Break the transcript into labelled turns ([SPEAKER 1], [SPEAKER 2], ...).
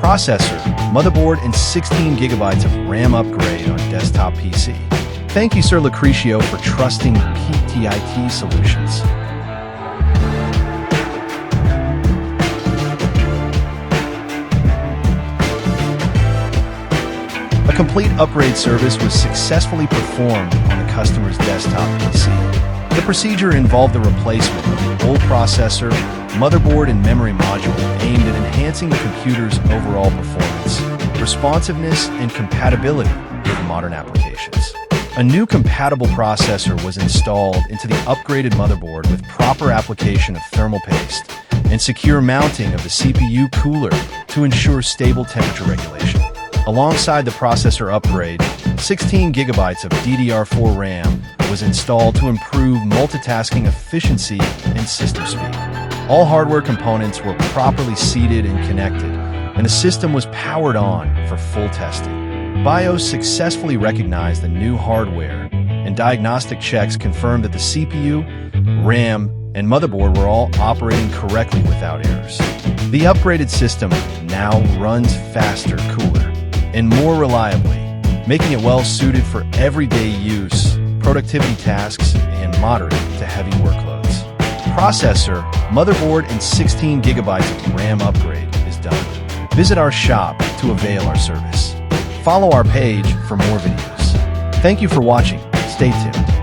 [SPEAKER 1] processor, motherboard, and 16 gigabytes of RAM upgrade on desktop PC. Thank you, Sir Lucretio, for trusting PTIT Solutions. A complete upgrade service was successfully performed on the customer's desktop PC. The procedure involved the replacement of the old processor, motherboard, and memory module aimed at enhancing the computer's overall performance, responsiveness, and compatibility with modern applications. A new compatible processor was installed into the upgraded motherboard with proper application of thermal paste and secure mounting of the CPU cooler to ensure stable temperature regulation. Alongside the processor upgrade, 16 gigabytes of DDR4 RAM was installed to improve multitasking efficiency and system speed. All hardware components were properly seated and connected, and the system was powered on for full testing. BIOS successfully recognized the new hardware, and diagnostic checks confirmed that the CPU, RAM, and motherboard were all operating correctly without errors. The upgraded system now runs faster, cooler, and more reliably, making it well suited for everyday use, productivity tasks, and moderate to heavy workloads. Processor, motherboard, and 16 gigabytes of RAM upgrade is done. Visit our shop to avail our service. Follow our page for more videos. Thank you for watching. Stay tuned.